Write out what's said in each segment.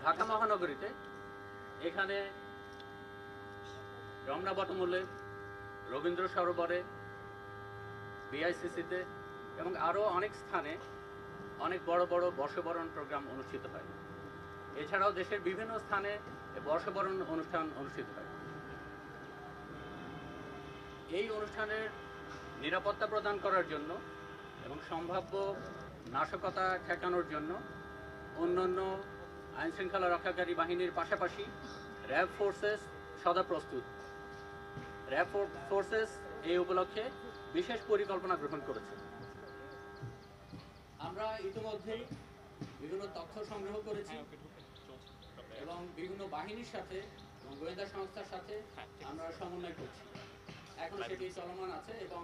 ঢাকা মহানগরীতে এখানে রমনা বটমূলে, রবীন্দ্র সরোবরে, বিআইসিসিতে এবং আরও অনেক স্থানে অনেক বড় বড় বর্ষবরণ প্রোগ্রাম অনুষ্ঠিত হয়। এছাড়াও দেশের বিভিন্ন স্থানে বর্ষবরণ অনুষ্ঠান অনুষ্ঠিত হয়। এই অনুষ্ঠানের নিরাপত্তা প্রদান করার জন্য এবং সম্ভাব্য নাশকতা ঠেকানোর জন্য অন্যান্য আইনশৃঙ্খলা রক্ষাকারী বাহিনীর পাশাপাশি র্যাব ফোর্সেস সদা প্রস্তুত। র্যাব ফোর্সেস এই উপলক্ষে বিশেষ পরিকল্পনা গ্রহণ করেছে। আমরা ইতিমধ্যেই বিভিন্ন তথ্য সংগ্রহ করেছি এবং বিভিন্ন বাহিনীর সাথে এবং গোয়েন্দা সংস্থার সাথে আমরা সমন্বয় করছি। এখন সেটি চলমান আছে এবং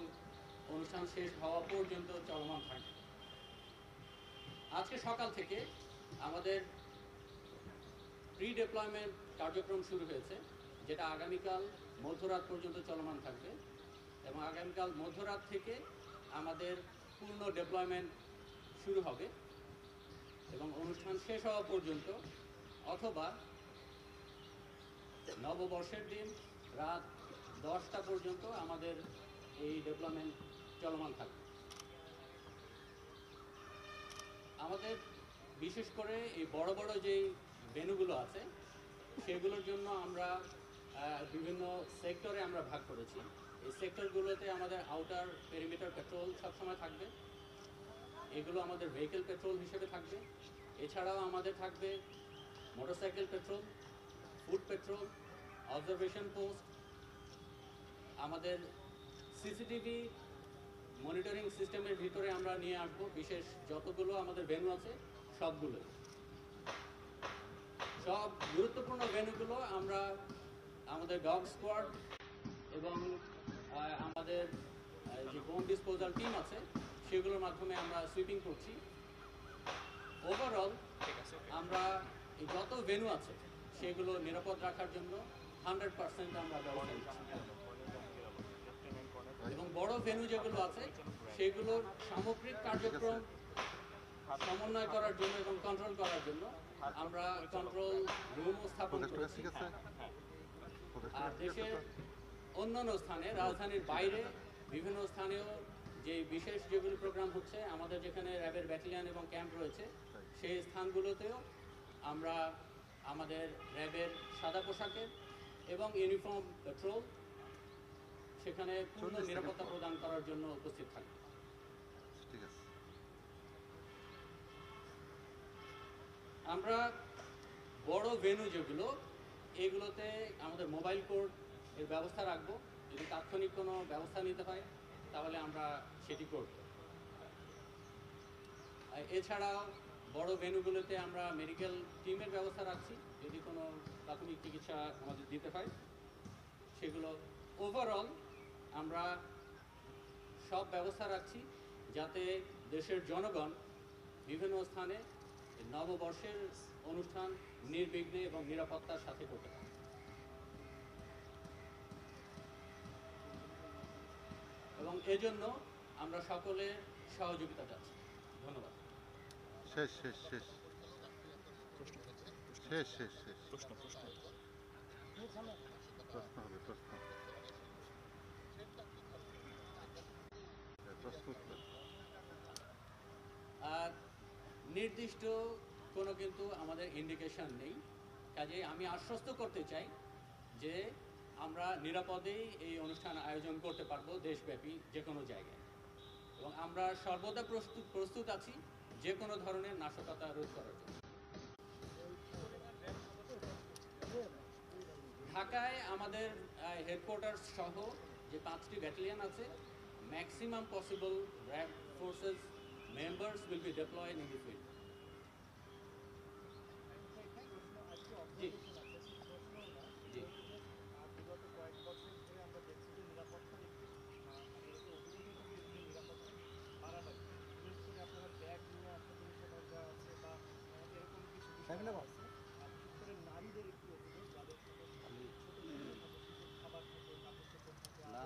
অনুষ্ঠান শেষ হওয়া পর্যন্ত চলমান থাকবে। আজকে সকাল থেকে আমাদের প্রি ডিপ্লয়মেন্ট কার্যক্রম শুরু হয়েছে, যেটা আগামীকাল মধ্যরাত পর্যন্ত চলমান থাকবে এবং আগামীকাল মধ্যরাত থেকে আমাদের পূর্ণ ডিপ্লয়মেন্ট শুরু হবে এবং অনুষ্ঠান শেষ হওয়া পর্যন্ত অথবা নববর্ষের দিন রাত 10টা পর্যন্ত আমাদের এই ডিপ্লয়মেন্ট চলমান থাকবে। আমাদের বিশেষ করে এই বড় বড় যেই ভেন্যুগুলো আছে সেগুলোর জন্য আমরা বিভিন্ন সেক্টরে আমরা ভাগ করেছি। এই সেক্টরগুলোতে আমাদের আউটার পেরিমিটার পেট্রোল সবসময় থাকবে, এগুলো আমাদের ভেহিকেল পেট্রোল হিসেবে থাকবে। এছাড়াও আমাদের থাকবে motorcycle petrol, food petrol, observation post, আমাদের সিসিটিভি মনিটরিং সিস্টেমের ভিতরে আমরা নিয়ে আসবো বিশেষ যতগুলো আমাদের ভেন্যু আছে সবগুলো। সব গুরুত্বপূর্ণ ভেন্যুগুলো আমরা আমাদের ডগ স্কোয়াড এবং আমাদের যে বোম ডিসপোজাল টিম আছে সেগুলোর মাধ্যমে আমরা সুইপিং করছি। ওভারঅল আমরা যত ভেন্যু আছে সেগুলো নিরাপদ রাখার জন্য 100% আমরা ব্যবস্থা নিচ্ছি এবং বড় ভেন্যু যেগুলো আছে সেগুলোর সামগ্রিক কার্যক্রম সমন্বয় করার জন্য এবং কন্ট্রোল করার জন্য আমরা কন্ট্রোল রুম স্থাপন করেছি। আর দেশের অন্যান্য স্থানে, রাজধানীর বাইরে বিভিন্ন স্থানেও যে বিশেষ যেগুলো প্রোগ্রাম হচ্ছে, আমাদের যেখানে র্যাবের ব্যাটালিয়ন এবং ক্যাম্প রয়েছে সেই স্থানগুলোতেও আমরা আমাদের র্যাবের সাদা পোশাকের এবং ইউনিফর্ম পেট্রোল সেখানে পূর্ণ নিরাপত্তা প্রদান করার জন্য উপস্থিত থাকবে। ঠিক আছে। আমরা বড় ভেন্যু যেগুলো এগুলোতে আমাদের মোবাইল কোর্ট এর ব্যবস্থা রাখবো। যদি তাৎক্ষণিক কোনো ব্যবস্থা নিতে হয় তাহলে আমরা সেটি করব। এছাড়াও বড় ভেন্যুগুলোতে আমরা মেডিকেল টিমের ব্যবস্থা রাখছি, যদি কোনো প্রাথমিক চিকিৎসা আমাদের দিতে হয় সেগুলো। ওভারঅল আমরা সব ব্যবস্থা রাখছি যাতে দেশের জনগণ বিভিন্ন স্থানে নববর্ষের অনুষ্ঠান নির্বিঘ্নে এবং নিরাপত্তার সাথে করতে পারে। এবং এজন্য আমরা সকলের সহযোগিতা চাচ্ছি। ধন্যবাদ। শেষ শেষ শেষ শেষ শেষ শেষ প্রশ্ন প্রশ্ন প্রশ্ন হবে প্রশ্ন প্রশ্ন আর নির্দিষ্ট কোনো কিন্তু আমাদের ইন্ডিকেশন নেই, কাজে আমি আশ্বস্ত করতে চাই যে আমরা নিরাপদেই এই অনুষ্ঠান আয়োজন করতে পারবো দেশব্যাপী যে কোনো জায়গায় এবং আমরা সর্বদা প্রস্তুত আছি যে কোনো ধরনের নাশকতা রোধ করার জন্য। ঢাকায় আমাদের হেডকোয়ার্টার সহ যে 5টি ব্যাটালিয়ন আছে, maximum possible RAB forces members will be deployed in the field. জি জি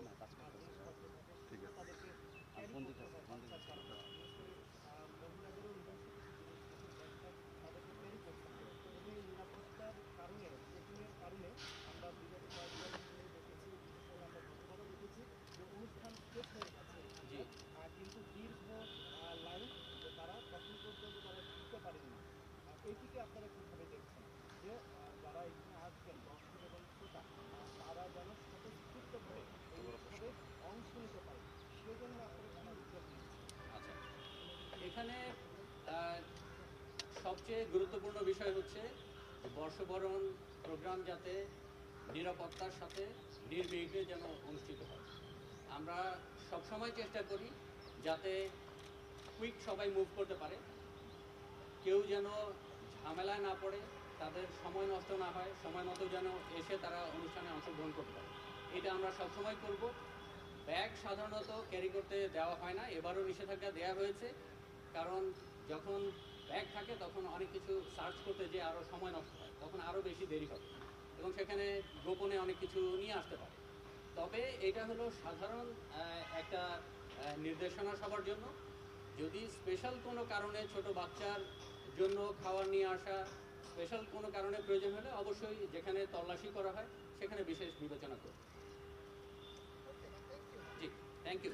না কাজ করতেছে। ঠিক আছে। এখানে আহ, সবচেয়ে গুরুত্বপূর্ণ বিষয় হচ্ছে বর্ষবরণ প্রোগ্রাম যাতে নিরাপত্তার সাথে নির্বিঘ্নে যেন অনুষ্ঠিত হয়। আমরা সবসময় চেষ্টা করি যাতে কুইক সবাই মুভ করতে পারে, কেউ যেন ঝামেলায় না পড়ে, তাদের সময় নষ্ট না হয়, সময় মতো যেন এসে তারা অনুষ্ঠানে অংশগ্রহণ করতে পারে। এটা আমরা সবসময় করব। ব্যাগ সাধারণত ক্যারি করতে দেওয়া হয় না, এবারও নিষেধাজ্ঞা দেওয়া হয়েছে, কারণ যখন ব্যাগ থাকে তখন অনেক কিছু সার্চ করতে যে আরও সময় নষ্ট হয়, তখন আরও বেশি দেরি হবে এবং সেখানে গোপনে অনেক কিছু নিয়ে আসতে পারে। তবে এটা হলো সাধারণ একটা নির্দেশনা সবার জন্য। যদি স্পেশাল কোনো কারণে ছোট বাচ্চার জন্য খাবার নিয়ে আসা, স্পেশাল কোনো কারণে প্রয়োজন হলে অবশ্যই যেখানে তল্লাশি করা হয় সেখানে বিশেষ বিবেচনা করব। জি, থ্যাংক ইউ।